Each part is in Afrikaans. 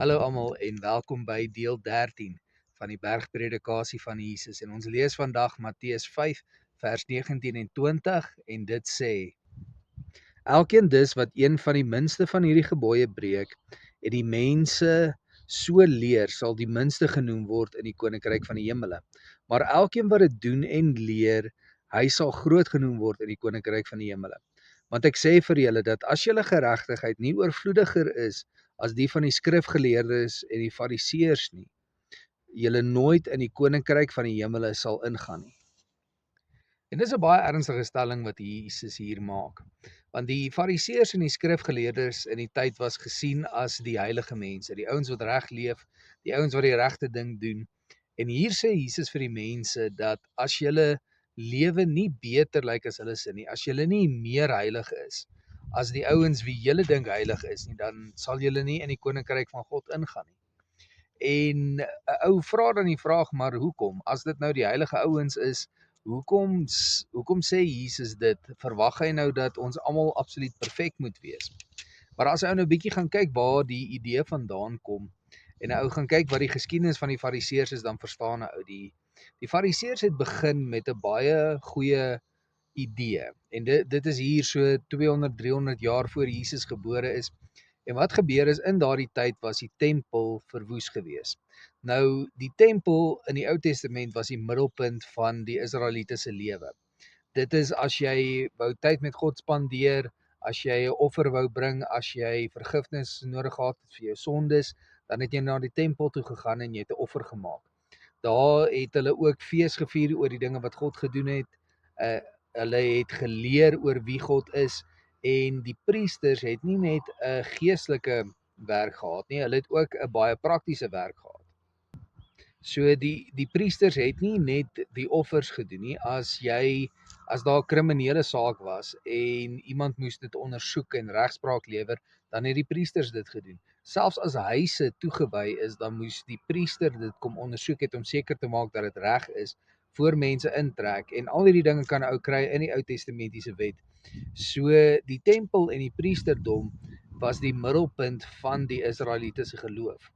Hallo almal en welkom by deel 13 van die bergpredikasie van Jesus. En ons lees vandag Matteus 5 vers 19 en 20 en dit sê: Elkeen dus wat een van die minste van hierdie gebooie breek en die mense so leer, sal die minste genoem word in die koninkryk van die hemele. Maar elkeen wat dit doen en leer, hy sal groot genoem word in die koninkryk van die hemele. Want ek sê vir julle dat as julle geregtigheid nie oorvloediger is as die van die skrifgeleerdes en die fariseërs nie, julle nooit in die koninkryk van die hemele sal ingaan nie. En dis 'n baie ernstige stelling wat Jesus hier maak. Want die fariseërs en die skrifgeleerdes in die tyd was gesien as die heilige mense, die ouens wat reg leef, die ouens wat die regte ding doen. En hier sê Jesus vir die mense dat as julle lewe nie beter lyk as hulle se nie, as julle nie meer heilig is as die ouens wie julle dink heilig is nie, dan sal julle nie in die koninkryk van God ingaan nie. En 'n ou vra dan die vraag, maar hoekom? As dit nou die heilige ouens is, hoekom sê Jesus dit? Verwag hy nou dat ons almal absoluut perfek moet wees? Maar as ou nou bietjie gaan kyk waar die idee vandaan kom en 'n ou gaan kyk wat die geskiedenis van die fariseërs is, dan verstaan 'n ou die fariseërs het begin met 'n baie goeie idee. En dit is hier so 200, 300 jaar voor Jesus gebore is. En wat gebeur is, in daardie tyd was die tempel verwoes gewees. Nou, die tempel in die Ou Testament was die middelpunt van die Israeliete se lewe. Dit is as jy wou tyd met God spandeer, as jy 'n offer wou bring, as jy vergifnis nodig gehad het vir jou sondes, dan het jy na die tempel toe gegaan en jy het 'n offer gemaak. Daar het hulle ook fees gevier oor die dinge wat God gedoen het. Uh Hulle het geleer oor wie God is en die priesters het nie net 'n geestelike werk gehad nie, hulle het ook 'n baie praktiese werk gehad. So die priesters het nie net die offers gedoen nie. As daar 'n kriminele saak was en iemand moes dit ondersoek en regspraak lewer, dan het die priesters dit gedoen. Selfs as huise toegewy is, dan moes die priester dit kom ondersoek het om seker te maak dat dit reg is voor mense intrek. En al hierdie dinge kan 'n ou kry in die Ou Testamentiese wet. So die tempel en die priesterdom was die middelpunt van die Israeliete se geloof.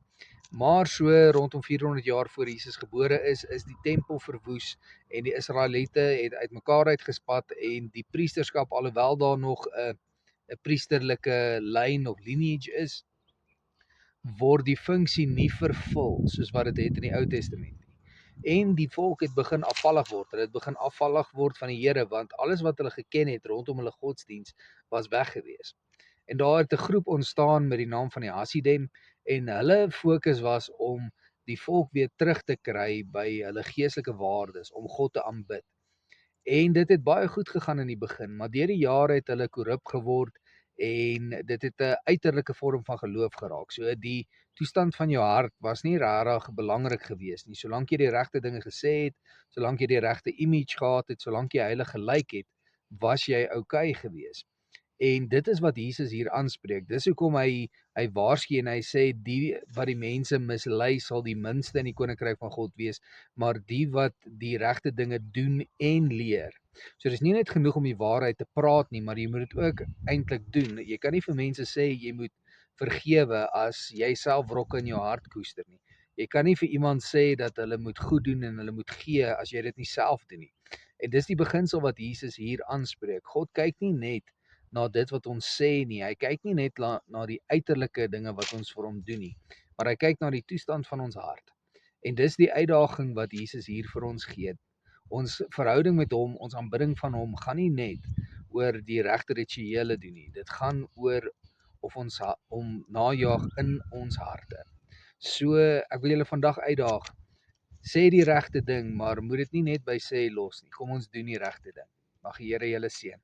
Maar so rondom 400 jaar voor Jesus gebore is die tempel verwoes en die Israeliete het uitmekaar uitgespat en die priesterskap, alhoewel daar nog 'n priesterlike lyn of lineage is, word die funksie nie vervul soos wat dit het in die Ou Testament nie. En die volk het begin afvallig word. Hulle het begin afvallig word van die Here, want alles wat hulle geken het rondom hulle godsdiens was weg gewees. En daar het 'n groep ontstaan met die naam van die Hasidem en hulle fokus was om die volk weer terug te kry by hulle geestelike waardes, om God te aanbid. En dit het baie goed gegaan in die begin, maar deur die jare het hulle korrup geword en dit het 'n uiterlike vorm van geloof geraak. So die toestand van jou hart was nie regtig belangrik geweest nie. Solank jy die regte dinge gesê het, solank jy die regte image gehad het, solank jy heilig gelyk het, was jy okay geweest. En dit is wat Jesus hier aanspreek. Dis hoekom hy waarsku en hy sê die wat die mense mislei sal die minste in die koninkryk van God wees, maar die wat die regte dinge doen en leer. So dis nie net genoeg om die waarheid te praat nie, maar jy moet dit ook eintlik doen. Jy kan nie vir mense sê jy moet vergewe as jy self wrokke in jou hart koester nie. Jy kan nie vir iemand sê dat hulle moet goed doen en hulle moet gee as jy dit nie self doen nie. En dis die beginsel wat Jesus hier aanspreek. God kyk nie net na dit wat ons sê nie. Hy kyk nie net na die uiterlike dinge wat ons vir hom doen nie, maar hy kyk na die toestand van ons hart. En dis die uitdaging wat Jesus hier vir ons gee. Ons verhouding met hom, ons aanbidding van hom gaan nie net oor die regte rituele doen nie. Dit gaan oor of ons hom najag in ons harte. So ek wil julle vandag uitdaag. Sê die regte ding, maar moet dit nie net by sê los nie. Kom ons doen die regte ding. Mag die Here julle seën.